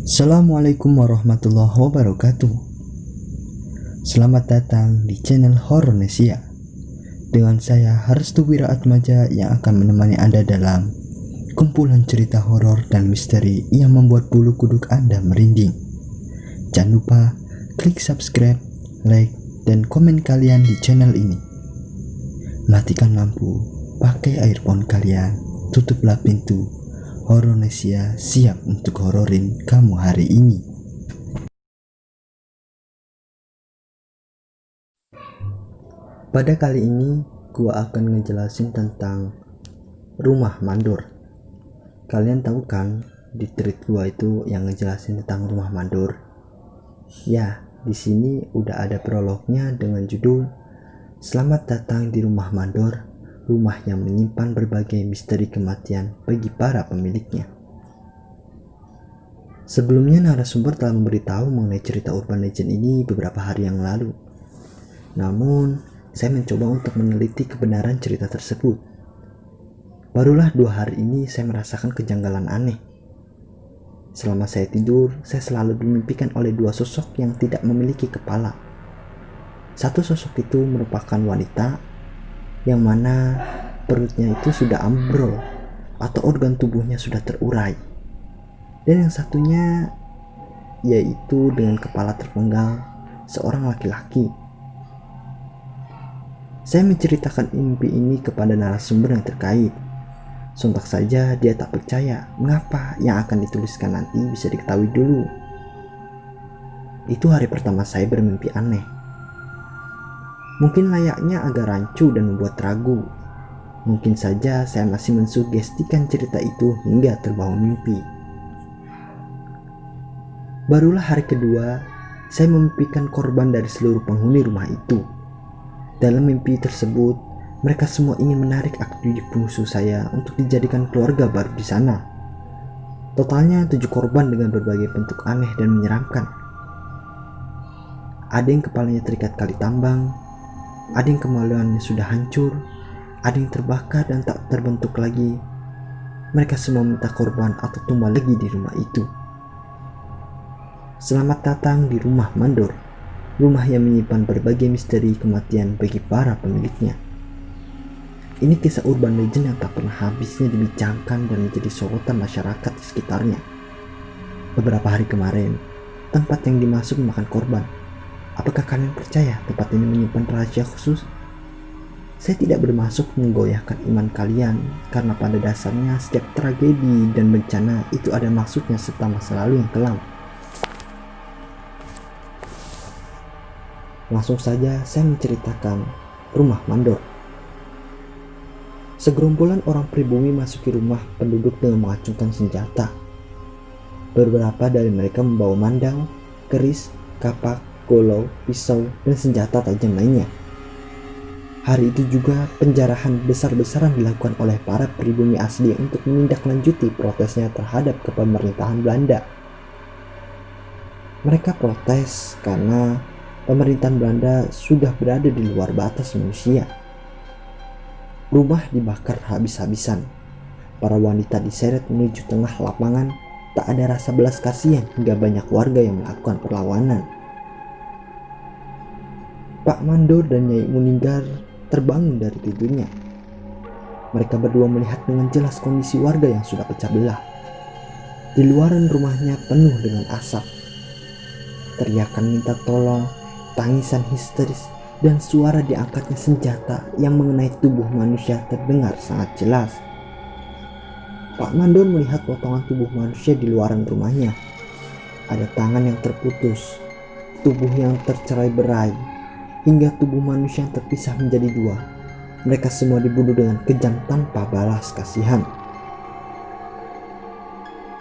Assalamualaikum warahmatullahi wabarakatuh. Selamat datang di channel Horornesia. Dengan saya Harstu Wiraatmaja yang akan menemani Anda dalam kumpulan cerita horor dan misteri yang membuat bulu kuduk Anda merinding. Jangan lupa klik subscribe, like, dan komen kalian di channel ini. Matikan lampu, pakai earphone kalian, tutuplah pintu. Horornesia siap untuk hororin kamu hari ini. Pada kali ini gua akan ngejelasin tentang rumah mandor. Kalian tahu kan di tweet gua itu yang ngejelasin tentang rumah mandor? Ya, di sini udah ada prolognya dengan judul Selamat datang di rumah mandor, rumah yang menyimpan berbagai misteri kematian bagi para pemiliknya. Sebelumnya narasumber telah memberitahu mengenai cerita urban legend ini beberapa hari yang lalu. Namun, saya mencoba untuk meneliti kebenaran cerita tersebut. Barulah 2 hari ini saya merasakan kejanggalan aneh. Selama saya tidur, saya selalu dimimpikan oleh 2 sosok yang tidak memiliki kepala. Satu sosok itu merupakan wanita yang mana perutnya itu sudah ambrol atau organ tubuhnya sudah terurai, dan yang satunya yaitu dengan kepala terpenggal seorang laki-laki. Saya menceritakan mimpi ini kepada narasumber yang terkait. Sontak saja dia tak percaya mengapa yang akan dituliskan nanti bisa diketahui dulu. Itu hari pertama saya bermimpi aneh. Mungkin layaknya agak rancu dan membuat ragu. Mungkin saja saya masih mensugestikan cerita itu hingga terbangun mimpi. Barulah hari kedua, saya memimpikan korban dari seluruh penghuni rumah itu. Dalam mimpi tersebut, mereka semua ingin menarik adik bungsu saya untuk dijadikan keluarga baru di sana. Totalnya 7 korban dengan berbagai bentuk aneh dan menyeramkan. Ada yang kepalanya terikat kali tambang, ada yang kemaluannya sudah hancur, ada yang terbakar dan tak terbentuk lagi. Mereka semua minta korban atau tumbal lagi di rumah itu. Selamat datang di rumah mandor, rumah yang menyimpan berbagai misteri kematian bagi para pemiliknya. Ini kisah urban legend yang tak pernah habisnya dibincangkan dan menjadi sorotan masyarakat di sekitarnya. Beberapa hari kemarin, tempat yang dimasuk memakan korban. Apakah kalian percaya tempat ini menyimpan rahasia khusus? Saya tidak bermaksud menggoyahkan iman kalian, karena pada dasarnya setiap tragedi dan bencana itu ada maksudnya serta masa lalu yang kelam. Langsung saja saya menceritakan rumah mandor. Segerombolan orang pribumi masuki rumah penduduk dengan mengacungkan senjata. Beberapa dari mereka membawa mandau, keris, kapak, golok, pisau, dan senjata tajam lainnya. Hari itu juga penjarahan besar-besaran dilakukan oleh para pribumi asli untuk menindaklanjuti protesnya terhadap kepemerintahan Belanda. Mereka protes karena pemerintahan Belanda sudah berada di luar batas manusia. Rumah dibakar habis-habisan. Para wanita diseret menuju tengah lapangan. Tak ada rasa belas kasihan hingga banyak warga yang melakukan perlawanan. Pak Mandor dan Nyai Muninggar terbangun dari tidurnya. Mereka berdua melihat dengan jelas kondisi warga yang sudah pecah belah. Di luaran rumahnya penuh dengan asap. Teriakan minta tolong, tangisan histeris, dan suara diangkatnya senjata yang mengenai tubuh manusia terdengar sangat jelas. Pak Mandor melihat potongan tubuh manusia di luaran rumahnya. Ada tangan yang terputus, tubuh yang tercerai-berai, hingga tubuh manusia yang terpisah menjadi 2. Mereka semua dibunuh dengan kejam tanpa balas kasihan.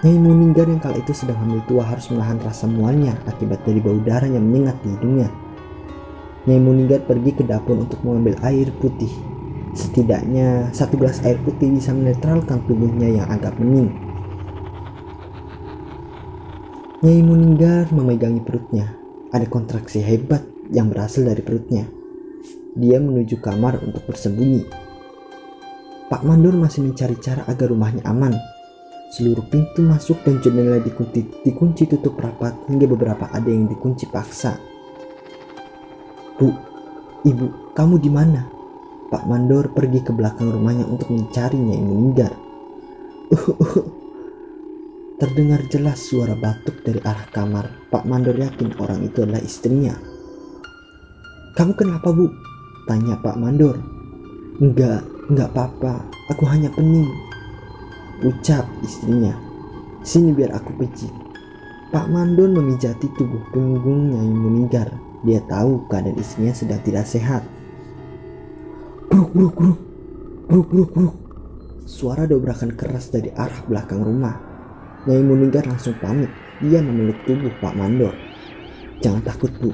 Nyai Muninggar yang kala itu sedang hamil tua harus menahan rasa mualnya akibat dari bau darah yang menyengat di hidungnya. Nyai Muninggar pergi ke dapur untuk mengambil air putih. Setidaknya 1 gelas air putih bisa menetralkan tubuhnya yang agak bening. Nyai Muninggar memegangi perutnya. Ada kontraksi hebat yang berasal dari perutnya. Dia menuju kamar untuk bersembunyi. Pak Mandor masih mencari cara agar rumahnya aman. Seluruh pintu masuk dan jendela dikunci tutup rapat hingga beberapa ada yang dikunci paksa. "Bu, Ibu, kamu di mana?" Pak Mandor pergi ke belakang rumahnya untuk mencari Nyai Muninggar. Terdengar jelas suara batuk dari arah kamar. Pak Mandor yakin orang itu adalah istrinya. "Kamu kenapa, Bu?" tanya Pak Mandor. Enggak apa-apa, aku hanya pening," ucap istrinya. "Sini biar aku pijit." Pak Mandor memijati tubuh punggung Nyai Muninggar. Dia tahu keadaan istrinya sedang tidak sehat. Bruk bruk bruk, bruk bruk bruk. Suara dobrakan keras dari arah belakang rumah. Nyai Muninggar langsung panik. Dia memeluk tubuh Pak Mandor. "Jangan takut, Bu.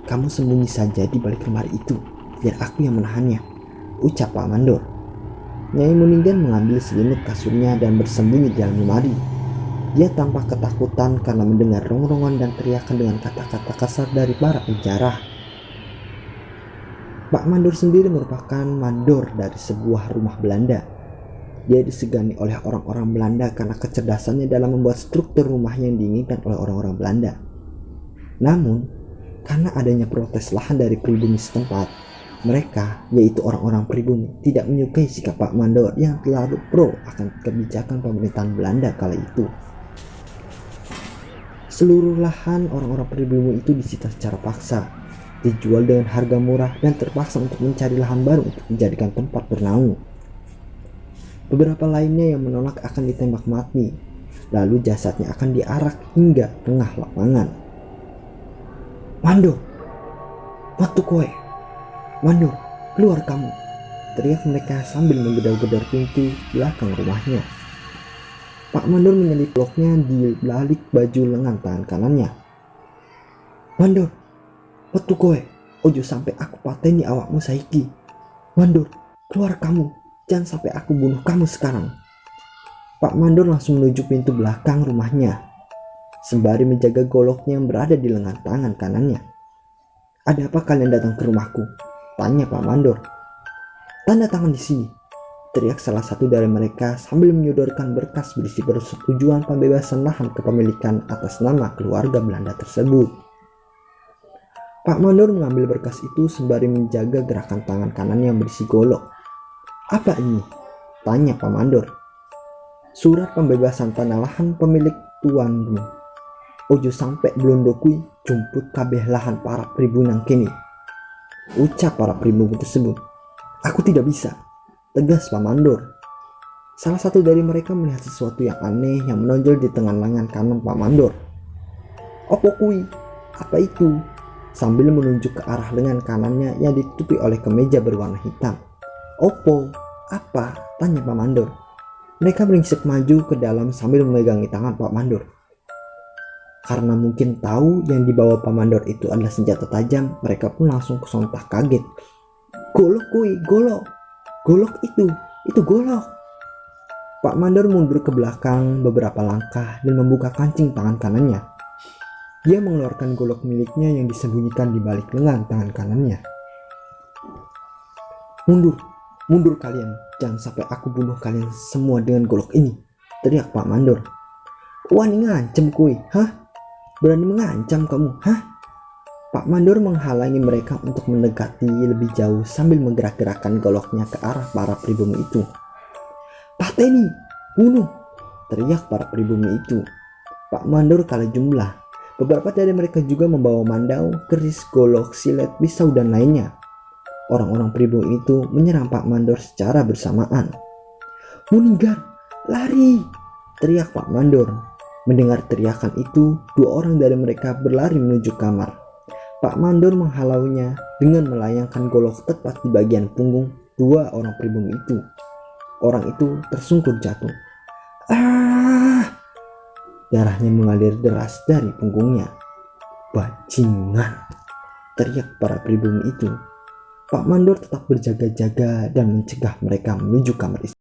Kamu sembunyi saja di balik lemari itu. Biar aku yang menahannya," ucap Pak Mandor. Nyai Muninggar mengambil selimut kasurnya dan bersembunyi di dalam lemari. Dia tampak ketakutan karena mendengar rongrongan dan teriakan dengan kata-kata kasar dari para penjara. Pak Mandor sendiri merupakan mandor dari sebuah rumah Belanda. Dia disegani oleh orang-orang Belanda karena kecerdasannya dalam membuat struktur rumah yang diinginkan oleh orang-orang Belanda. Namun, karena adanya protes lahan dari pribumi setempat, mereka, yaitu orang-orang pribumi, tidak menyukai sikap Pak Mandor yang terlalu pro akan kebijakan pemerintahan Belanda kala itu. Seluruh lahan orang-orang pribumi itu disita secara paksa, dijual dengan harga murah, dan terpaksa untuk mencari lahan baru untuk dijadikan tempat bernaung. Beberapa lainnya yang menolak akan ditembak mati, lalu jasadnya akan diarak hingga tengah lapangan. "Mandor, watu koe, Mandor, keluar kamu!" teriak mereka sambil menggedor-gedor pintu belakang rumahnya. Pak Mandor menyelip bloknya di balik baju lengan tangan kanannya. "Mandor, watu koe, ojo sampai aku pateni awakmu saiki. Mandor, keluar kamu, jangan sampai aku bunuh kamu sekarang." Pak Mandor langsung menuju pintu belakang rumahnya, sembari menjaga goloknya yang berada di lengan tangan kanannya. "Ada apa kalian datang ke rumahku?" tanya Pak Mandor. "Tanda tangan di sini," teriak salah satu dari mereka sambil menyodorkan berkas berisi persetujuan pembebasan lahan kepemilikan atas nama keluarga Belanda tersebut. Pak Mandor mengambil berkas itu sembari menjaga gerakan tangan kanannya yang berisi golok. "Apa ini?" tanya Pak Mandor. "Surat pembebasan tanah lahan pemilik tuanmu. Ojo sampai blondo kui jumput kabeh lahan para pribumi nang kene," ucap para pribumi tersebut. "Aku tidak bisa," tegas Pak Mandor. Salah satu dari mereka melihat sesuatu yang aneh yang menonjol di tengah lengan kanan Pak Mandor. "Opo kui? Apa itu?" sambil menunjuk ke arah lengan kanannya yang ditutupi oleh kemeja berwarna hitam. "Opo? Apa?" tanya Pak Mandor. Mereka beringsik maju ke dalam sambil memegangi tangan Pak Mandor. Karena mungkin tahu yang dibawa Pak Mandor itu adalah senjata tajam, mereka pun langsung sontak kaget. "Golok kui, golok. Golok itu golok." Pak Mandor mundur ke belakang beberapa langkah dan membuka kancing tangan kanannya. Dia mengeluarkan golok miliknya yang disembunyikan di balik lengan tangan kanannya. "Mundur, mundur kalian. Jangan sampai aku bunuh kalian semua dengan golok ini," teriak Pak Mandor. "Wani ngancem kui, hah? Berani mengancam kamu, hah?" Pak Mandor menghalangi mereka untuk mendekati lebih jauh sambil menggerak-gerakkan goloknya ke arah para pribumi itu. "Pateni, bunuh!" teriak para pribumi itu. Pak Mandor kalah jumlah. Beberapa dari mereka juga membawa mandau, keris, golok, silet, pisau, dan lainnya. Orang-orang pribumi itu menyerang Pak Mandor secara bersamaan. "Muninggar, lari!" teriak Pak Mandor. Mendengar teriakan itu, dua orang dari mereka berlari menuju kamar. Pak Mandor menghalaunya dengan melayangkan golok tepat di bagian punggung dua orang pribumi itu. Orang itu tersungkur jatuh. "Ah!" Darahnya mengalir deras dari punggungnya. "Bajingan!" teriak para pribumi itu. Pak Mandor tetap berjaga-jaga dan mencegah mereka menuju kamar istirahat.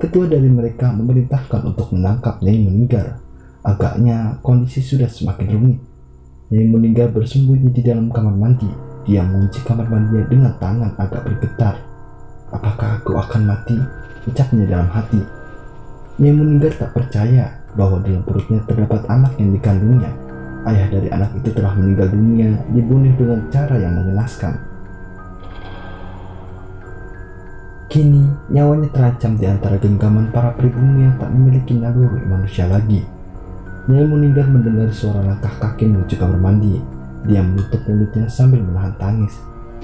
Ketua dari mereka memerintahkan untuk menangkap Nyai Meninggar. Agaknya kondisi sudah semakin rumit. Nyai Meninggar bersembunyi di dalam kamar mandi. Dia mengunci kamar mandinya dengan tangan agak bergetar. "Apakah aku akan mati?" ucapnya dalam hati. Nyai Meninggar tak percaya bahwa dalam perutnya terdapat anak yang dikandungnya. Ayah dari anak itu telah meninggal dunia, dibunuh dengan cara yang mengenaskan. Kini nyawanya terancam di antara genggaman para pribumi yang tak memiliki naluri manusia lagi. Nyai Meninggar mendengar suara langkah kaki menuju kamar mandi. Dia menutup mulutnya sambil menahan tangis.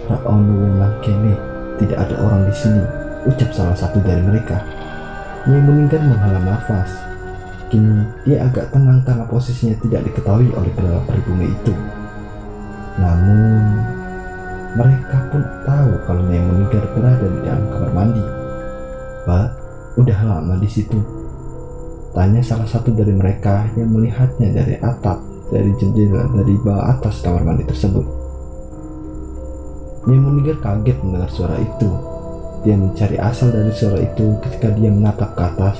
"Ra'ono wong kene, tidak ada orang di sini," ucap salah satu dari mereka. Nyai Meninggar menghela nafas. Kini dia agak tenang karena posisinya tidak diketahui oleh para pribumi itu. Namun mereka pun tahu kalau Nyai Meninggar berada di dalam kamar mandi. "Pak, udah lama di situ?" tanya salah satu dari mereka yang melihatnya dari atap, dari jendela dari bawah atas kamar mandi tersebut. Nyai Meninggar kaget mendengar suara itu. Dia mencari asal dari suara itu ketika dia menatap ke atas.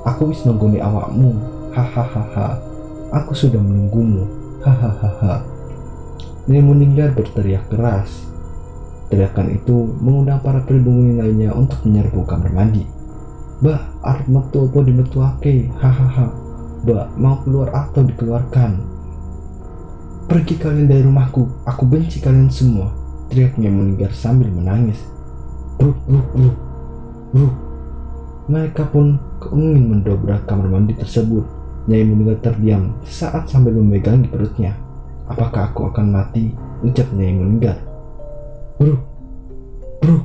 "Aku wis nungguni awakmu, hahaha. Aku sudah menunggumu, hahaha." Nyai Meninggar berteriak keras. Teriakan itu mengundang para pribumi lainnya untuk menyerbu kamar mandi. "Mbak, arep metu apa dimetuake? Hahaha. Mbak, mau keluar atau dikeluarkan? Pergi kalian dari rumahku, aku benci kalian semua," teriaknya Meninggar sambil menangis. Bruk, bruk, bruk, bruk. Mereka pun ingin mendobrak kamar mandi tersebut. Nyai Meninggar terdiam saat sambil memegangi perutnya. "Apakah aku akan mati?" ucap Nyai Meninggar. Bruk, bruk.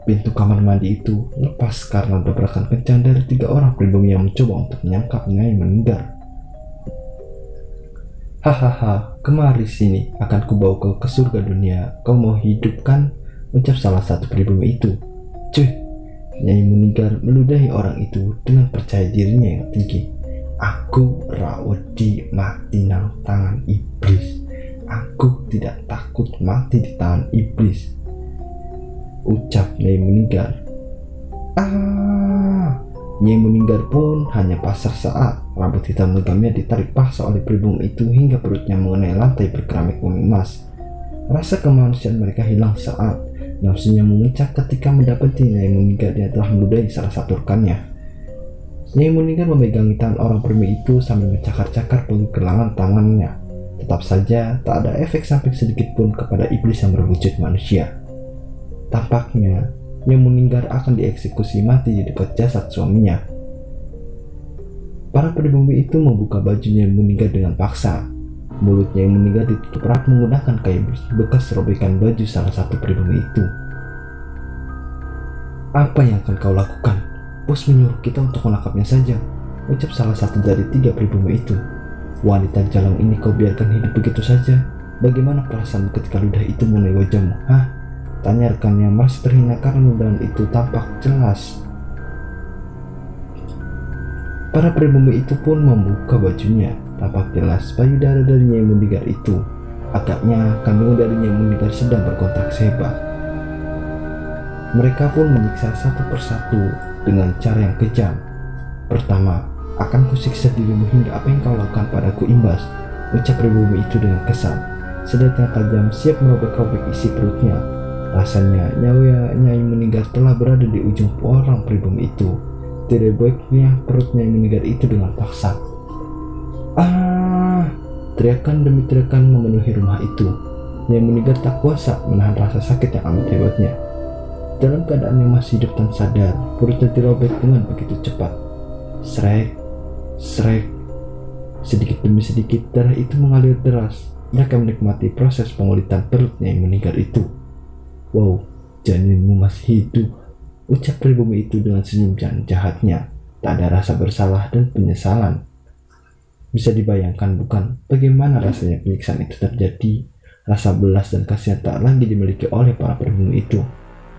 Pintu kamar mandi itu lepas karena dobrakan kencang dari 3 orang pribumi yang mencoba untuk menyangkap Nyai Meninggar. "Hahaha, kemari sini, akan kubawa kau ke surga dunia. Kau mau hidup kan?" ucap salah satu pribumi itu. "Cuy," Nyai Meninggar meludahi orang itu dengan percaya dirinya yang tinggi. "Aku rawedi mati nang tangan iblis. Aku tidak takut mati di tangan iblis," ucap Nyai Meninggar. Nyai Meninggar pun hanya pasrah saat rambut hitam legamnya ditarik paksa oleh pribumi itu hingga perutnya mengenai lantai berkeramik emas. Rasa kemanusiaan mereka hilang saat nafsunya memuncak ketika mendapati Nyai Meninggar yang telah meludahi salah satu rekannya. Nyai Meninggar memegangi tangan orang pribumi itu sambil mencakar-cakar pergelangan tangannya. Tetap saja tak ada efek samping sedikit pun kepada iblis yang berwujud manusia. Tampaknya Nyai Meninggar akan dieksekusi mati di dekat jasad suaminya. Para pribumi itu membuka baju Nyai Meninggar dengan paksa. Mulut Nyai Meninggar ditutup erat menggunakan kain bekas robekan baju salah satu pribumi itu. "Apa yang akan kau lakukan? Bos menyuruh kita untuk menangkapnya saja," ucap salah satu dari 3 pribumi itu. "Wanita jalang ini kau biarkan hidup begitu saja? Bagaimana perasaanmu ketika ludah itu mengenai wajahmu? Hah?" tanya rekannya masih terhina karena ludahan itu tampak jelas. Para pribumi itu pun membuka bajunya. Tampak jelas payudara dari Nyai Meninggar itu. Agaknya kandungan dari Nyai Meninggar sedang berkontraksi hebat. Mereka pun menyiksa satu persatu dengan cara yang kejam. "Pertama, akan kusiksa dirimu hingga apa yang kau lakukan padaku imbas," ucap pribumi itu dengan kesal. Senjata tajam siap merobek-robek isi perutnya. Rasanya nyawa Nyai Meninggar telah berada di ujung orang pribumi itu. Direbeknya perut Nyai Meninggar itu dengan paksa. Teriakan demi teriakan memenuhi rumah itu. Nyai Meninggar tak kuasa menahan rasa sakit yang amat hebatnya. Dalam keadaan yang masih hidup dan sadar, perutnya dirobek dengan begitu cepat. Srek, srek. Sedikit demi sedikit darah itu mengalir deras. Mereka menikmati proses pengulitan perut Nyai Meninggar itu. "Wow, janinmu masih hidup," ucap pribumi itu dengan senyum jahatnya. Tak ada rasa bersalah dan penyesalan. Bisa dibayangkan bukan bagaimana rasanya penyiksaan itu terjadi. Rasa belas dan kasihan tak lagi dimiliki oleh para pribumi itu.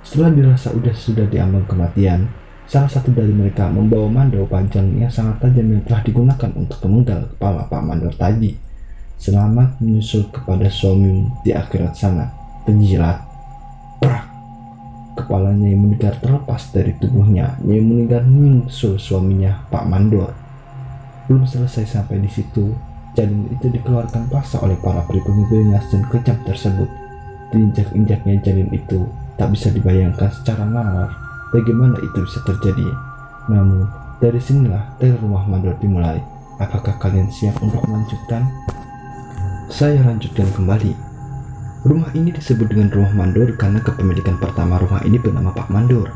Setelah dirasa sudah diambang kematian, salah satu dari mereka membawa mandau panjang yang sangat tajam yang telah digunakan untuk memenggal kepala Pak Mandor tadi. "Selamat menyusul kepada suamimu di akhirat sana, penjilat." Prak! kepala Nyai Munigar terlepas dari tubuhnya. Nyai Munigar menyusul suaminya, Pak Mandor. Belum selesai sampai di situ, janin itu dikeluarkan paksa oleh para pribumi beringas dan kejam tersebut. Diinjak-injaknya janin itu, tak bisa dibayangkan secara nalar bagaimana itu bisa terjadi. Namun, dari sinilah teror rumah Mandor dimulai. Apakah kalian siap untuk melanjutkan? Saya lanjutkan kembali. Rumah ini disebut dengan rumah Mandor karena kepemilikan pertama rumah ini bernama Pak Mandor.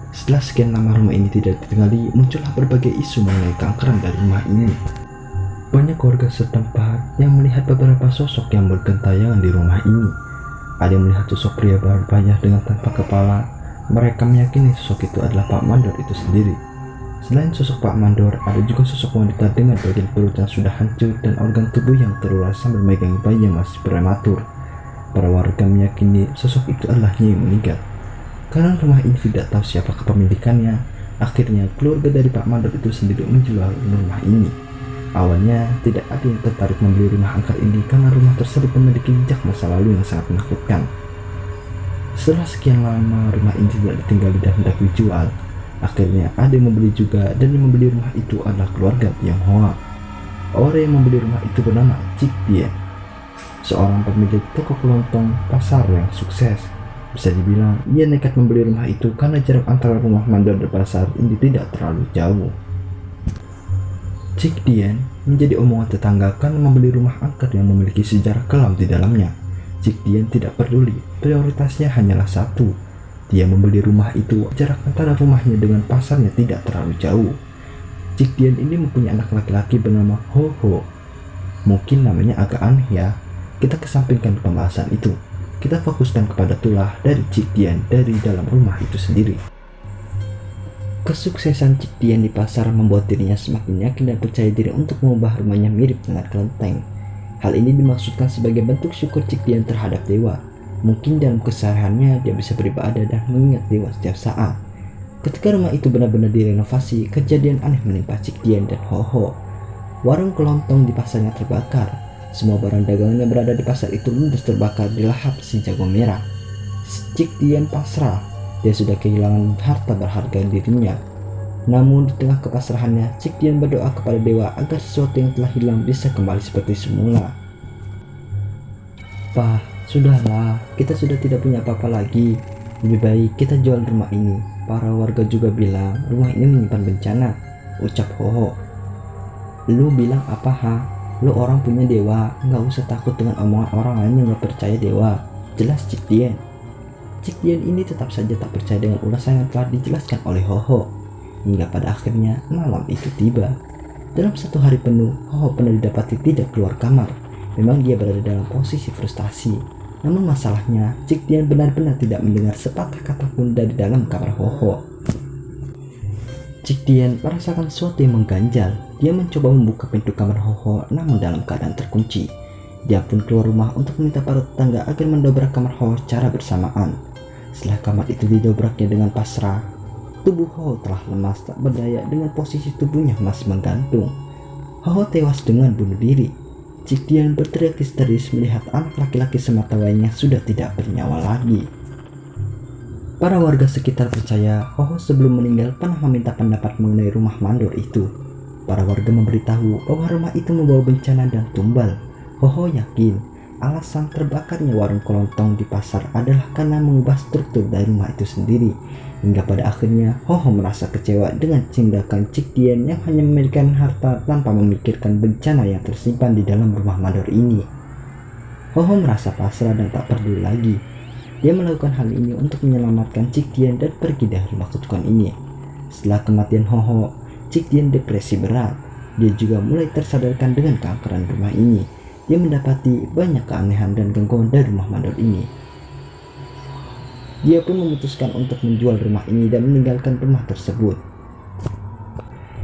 Setelah sekian lama rumah ini tidak ditinggali, muncullah berbagai isu mengenai keangkeran dari rumah ini. Banyak warga setempat yang melihat beberapa sosok yang bergentayangan di rumah ini. Ada yang melihat sosok pria berwajah dengan tanpa kepala. Mereka meyakini sosok itu adalah Pak Mandor itu sendiri. Selain sosok Pak Mandor, ada juga sosok wanita dengan bagian perut yang sudah hancur dan organ tubuh yang teruras sambil memegang bayi yang masih prematur. Para warga meyakini sosok itu adalah Nyai Munigar. Karena rumah ini tidak tahu siapa kepemilikannya, akhirnya keluarga dari Pak Mandor itu sendiri menjual rumah ini. Awalnya tidak ada yang tertarik membeli rumah angker ini karena rumah tersebut memiliki jejak masa lalu yang sangat menakutkan. Setelah sekian lama rumah ini tidak ditinggali dan hendak dijual, akhirnya ada yang membeli juga, dan yang membeli rumah itu adalah keluarga Tionghoa. Orang yang membeli rumah itu bernama Cik Dian, seorang pemilik toko kelontong pasar yang sukses. Bisa dibilang ia nekat membeli rumah itu karena jarak antara rumah Mandor dan pasar ini tidak terlalu jauh. Cik Dian menjadi omongan tetangga karena membeli rumah angker yang memiliki sejarah kelam di dalamnya. Cik Dian tidak peduli, prioritasnya hanyalah satu. Dia membeli rumah itu, jarak antara rumahnya dengan pasarnya tidak terlalu jauh. Cik Dian ini mempunyai anak laki-laki bernama Ho Ho. Mungkin namanya agak aneh ya. Kita kesampingkan pembahasan itu. Kita fokuskan kepada tulah dari Cik Dian dari dalam rumah itu sendiri. Kesuksesan Cik Dian di pasar membuat dirinya semakin yakin dan percaya diri untuk mengubah rumahnya mirip dengan kelenteng. Hal ini dimaksudkan sebagai bentuk syukur Cik Dian terhadap dewa. Mungkin dalam kesehariannya dia bisa beribadah dan mengingat dewa setiap saat. Ketika rumah itu benar-benar direnovasi, kejadian aneh menimpa Cik Dian dan Ho Ho. Warung kelontong di pasarnya terbakar. Semua barang dagangan yang berada di pasar itu ludes terbakar di lahap si jago merah. Cik Dian pasrah, dia sudah kehilangan harta berharga dirinya. Namun di tengah kepasrahannya, Cik Dian berdoa kepada dewa agar sesuatu yang telah hilang bisa kembali seperti semula. Pak, sudahlah, kita sudah tidak punya apa-apa lagi. Lebih baik kita jual rumah ini. Para warga juga bilang rumah ini menyimpan bencana, ucap Ho Ho. Lu bilang apa ha? Lo orang punya dewa, nggak usah takut dengan omongan orang lain yang nggak percaya dewa. Jelas Cik Dian. Cik Dian ini tetap saja tak percaya dengan ulasan yang telah dijelaskan oleh Ho Ho. Hingga pada akhirnya malam itu tiba. Dalam satu hari penuh, Ho Ho pernah didapati tidak keluar kamar. Memang dia berada dalam posisi frustasi. Namun masalahnya, Cik Dian benar-benar tidak mendengar sepatah kata pun dari dalam kamar Ho Ho. Cik Dian merasakan sesuatu yang mengganjal. Dia mencoba membuka pintu kamar Ho Ho, namun dalam keadaan terkunci. Dia pun keluar rumah untuk meminta para tetangga agar mendobrak kamar Ho Ho secara bersamaan. Setelah kamar itu didobraknya dengan pasrah, tubuh Ho Ho telah lemas tak berdaya dengan posisi tubuhnya masih menggantung. Ho Ho tewas dengan bunuh diri. Cik Dian berteriak histeris melihat anak laki-laki semata wayangnya sudah tidak bernyawa lagi. Para warga sekitar percaya Ho Ho sebelum meninggal pernah meminta pendapat mengenai rumah Mandor itu. Para warga memberitahu bahwa rumah itu membawa bencana dan tumbal. Ho Ho yakin alasan terbakarnya warung kelontong di pasar adalah karena mengubah struktur dari rumah itu sendiri. Hingga pada akhirnya Ho Ho merasa kecewa dengan tindakan Cik Dian yang hanya memiliki harta tanpa memikirkan bencana yang tersimpan di dalam rumah Mandor ini. Ho Ho merasa pasrah dan tak peduli lagi. Dia melakukan hal ini untuk menyelamatkan Cik Dian dan pergi dari rumah kutukan ini. Setelah kematian Ho Ho, Cik Dian depresi berat. Dia juga mulai tersadarkan dengan keangkeran rumah ini. Dia mendapati banyak keanehan dan gangguan dari rumah Mandor ini. Dia pun memutuskan untuk menjual rumah ini dan meninggalkan rumah tersebut.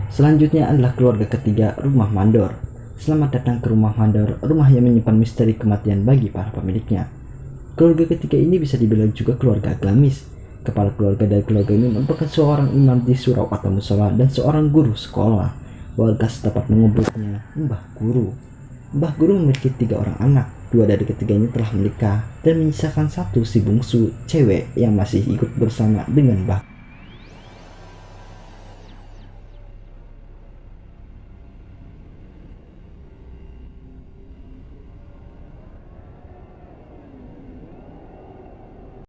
Selanjutnya adalah keluarga ketiga, rumah Mandor. Selamat datang ke rumah Mandor, rumah yang menyimpan misteri kematian bagi para pemiliknya. Keluarga ketiga ini bisa dibilang juga keluarga agamis. Kepala keluarga dari keluarga ini merupakan seorang imam di surau atau musola dan seorang guru sekolah. Warga setempat menyebutnya Mbah Guru. Mbah Guru memiliki 3 orang anak. Dua dari ketiganya telah menikah dan menyisakan satu si bungsu cewek yang masih ikut bersama dengan bah.